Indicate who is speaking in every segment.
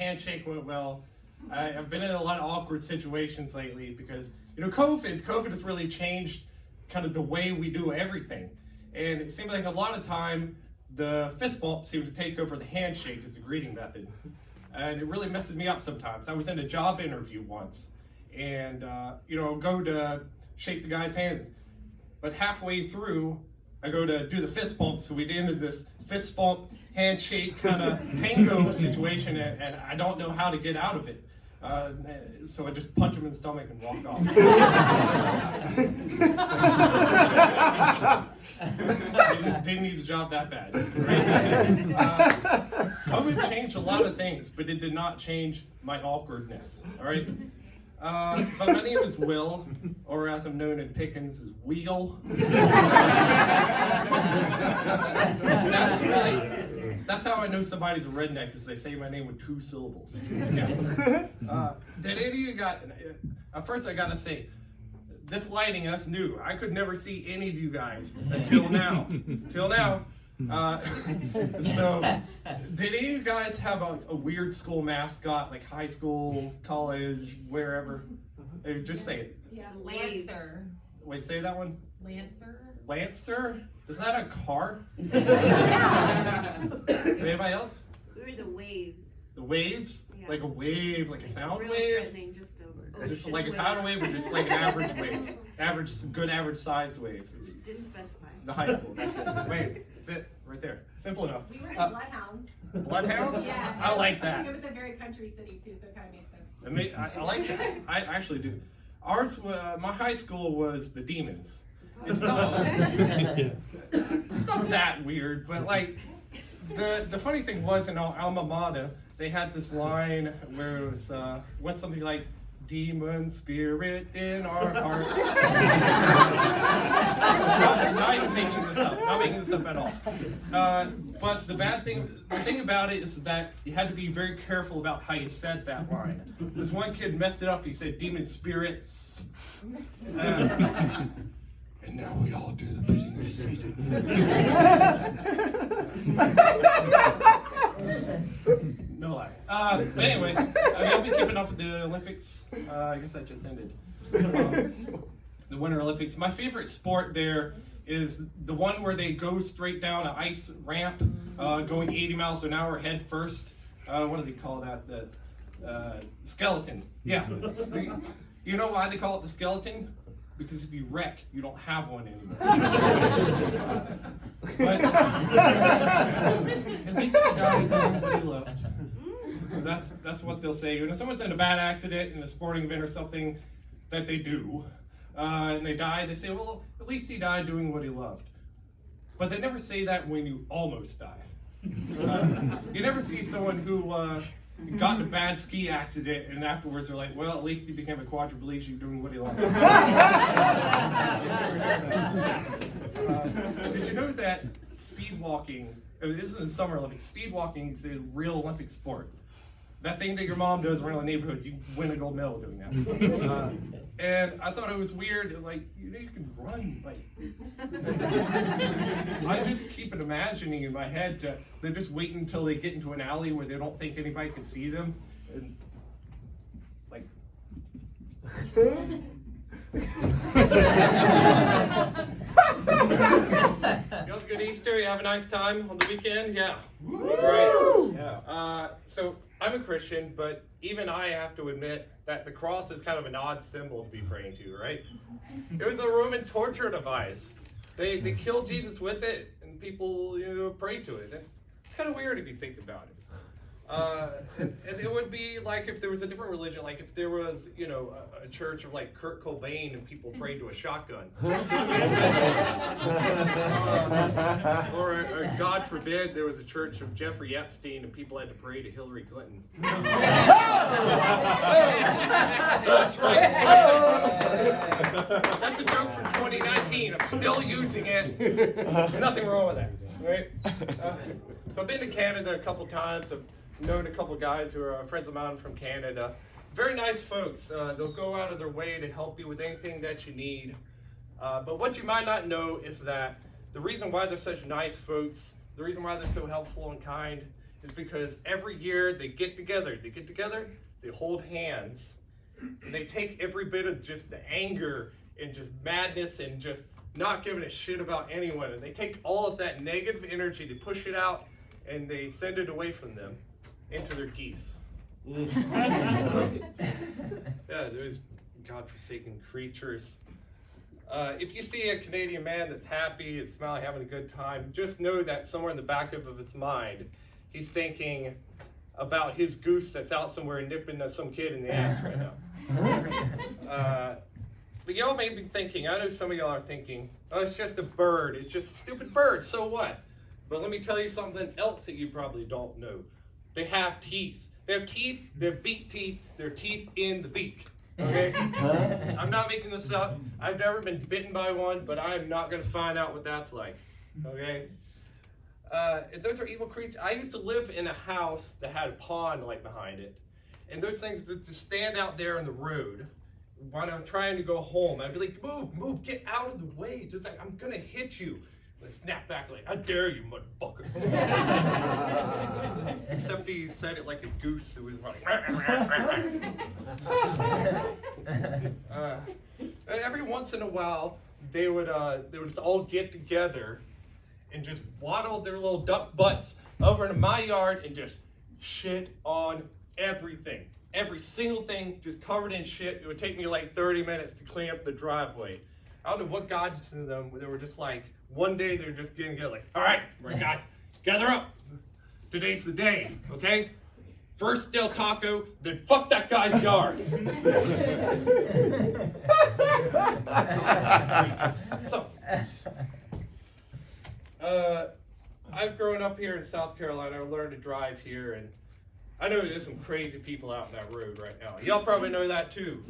Speaker 1: handshake went well. I've been in a lot of awkward situations lately because, COVID has really changed kind of the way we do everything. And it seems like a lot of time, the fist bump seems to take over the handshake as the greeting method. And it really messes me up sometimes. I was in a job interview once, and, go to shake the guy's hands. But halfway through, I go to do the fist bump, so we ended this fist bump, handshake kind of tango situation, and I don't know how to get out of it. So I just punch him in the stomach and walk off. Didn't need the job that bad. Right? COVID changed a lot of things, but it did not change my awkwardness. All right. But my name is Will, or as I'm known in Pickens, is Wheel. That's how I know somebody's a redneck, because they say my name with 2 syllables. Yeah. Did any of you at first I gotta say, this lighting, that's new. I could never see any of you guys until now. So, did any of you guys have a weird school mascot, like high school, college, wherever? Just say it.
Speaker 2: Yeah, Lancer.
Speaker 1: Wait, say that one?
Speaker 2: Lancer?
Speaker 1: Lancer? Is that a car?
Speaker 2: Yeah.
Speaker 1: Anybody else?
Speaker 3: We were the Waves.
Speaker 1: The Waves?
Speaker 3: Yeah.
Speaker 1: Like a wave, like a sound
Speaker 3: Real
Speaker 1: wave?
Speaker 3: threatening, just over.
Speaker 1: Just like a tidal wave, or just like an average wave? Good average sized wave.
Speaker 3: Didn't specify.
Speaker 1: The high school, that's it. Wave, that's it, right there. Simple enough.
Speaker 2: We were in Bloodhounds.
Speaker 1: Bloodhounds?
Speaker 2: Yeah.
Speaker 1: I like that.
Speaker 2: It was a very country city too, so it kind of makes sense.
Speaker 1: I like that. I actually do. Ours, my high school was the Demons. It's not that weird, but like, the funny thing was in our alma mater, they had this line where it went something like, demon spirit in our heart. Not making this up at all. But the thing about it is that you had to be very careful about how you said that line. This one kid messed it up. He said demon spirits. And now we all do the bidding of Satan. No lie. But anyways, I'll be keeping up with the Olympics. I guess that just ended. The Winter Olympics. My favorite sport there is the one where they go straight down an ice ramp, going 80 miles an hour head first. What do they call that? The skeleton. Yeah. So you know why they call it the skeleton? Because if you wreck, you don't have one anymore. But at least the guy doing what he loved. That's what they'll say. When someone's in a bad accident in a sporting event or something that they do, and they die, they say, well, at least he died doing what he loved. But they never say that when you almost die. You never see someone who got in a bad ski accident and afterwards they're like, well, at least he became a quadriplegic doing what he loved. Did you know that speed walking, this is in the Summer Olympics, speed walking is a real Olympic sport? That thing that your mom does around the neighborhood, you win a gold medal doing that. And I thought it was weird. It was like, you can run. Like, I just keep it imagining in my head. They're just waiting until they get into an alley where they don't think anybody can see them. And like, you have a good Easter? You have a nice time on the weekend? Yeah. Great. Yeah. So I'm a Christian, but even I have to admit that the cross is kind of an odd symbol to be praying to, right? It was a Roman torture device. They killed Jesus with it, and people pray to it. It's kind of weird if you think about it. And it would be like if there was a different religion, like if there was, a church of like Kurt Cobain and people prayed to a shotgun. Or God forbid there was a church of Jeffrey Epstein and people had to pray to Hillary Clinton. That's right. That's a joke from 2019. I'm still using it. There's nothing wrong with that, right? So I've been to Canada a couple times. I've known a couple guys who are friends of mine from Canada. Very nice folks. They'll go out of their way to help you with anything that you need. But what you might not know is that the reason why they're such nice folks, the reason why they're so helpful and kind, is because every year they get together, they hold hands, and they take every bit of just the anger and just madness and just not giving a shit about anyone, and they take all of that negative energy, they push it out, and they send it away from them into their geese. Yeah, those godforsaken creatures. If you see a Canadian man that's happy and smiling, having a good time, just know that somewhere in the back of his mind, he's thinking about his goose that's out somewhere nipping some kid in the ass right now. But y'all may be thinking, I know some of y'all are thinking, oh, it's just a bird. It's just a stupid bird. So what? But let me tell you something else that you probably don't know. They have teeth. They have teeth. They're beak teeth. They're teeth in the beak. Okay? I'm not making this up. I've never been bitten by one, but I am not going to find out what that's like. Okay? Those are evil creatures. I used to live in a house that had a pond like behind it. And those things that just stand out there on the road. When I'm trying to go home, I'd be like, move, get out of the way. Just like, I'm going to hit you. And I snap back like, I dare you, motherfucker. Except he said it like a goose who was running. Every once in a while, they would just all get together and just waddle their little duck butts over into my yard and just shit on everything. Every single thing just covered in shit. It would take me like 30 minutes to clean up the driveway. I don't know what got into them. They were just like, one day they were just getting together like, all right guys, gather up. Today's the day, okay? First Del Taco, then fuck that guy's yard. So, I've grown up here in South Carolina. I learned to drive here, and I know there's some crazy people out in that road right now. Y'all probably know that too.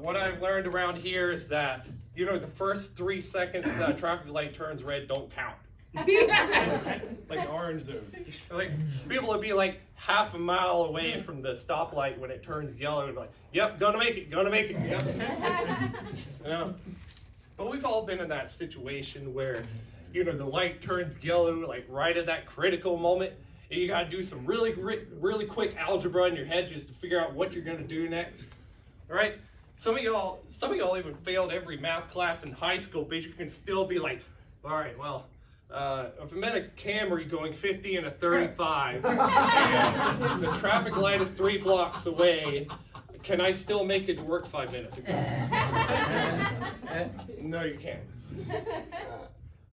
Speaker 1: What I've learned around here is that, the first 3 seconds the traffic light turns red don't count. Like orange zone. Like people would be like half a mile away from the stoplight when it turns yellow and be like, yep, gonna make it, yep. But we've all been in that situation where, the light turns yellow like right at that critical moment. And you gotta do some really quick algebra in your head just to figure out what you're gonna do next. All right? Some of y'all even failed every math class in high school, but you can still be like, all right, well, if I'm in a Camry going 50 and a 35, and the traffic light is 3 blocks away, can I still make it to work 5 minutes ago? No, you can't.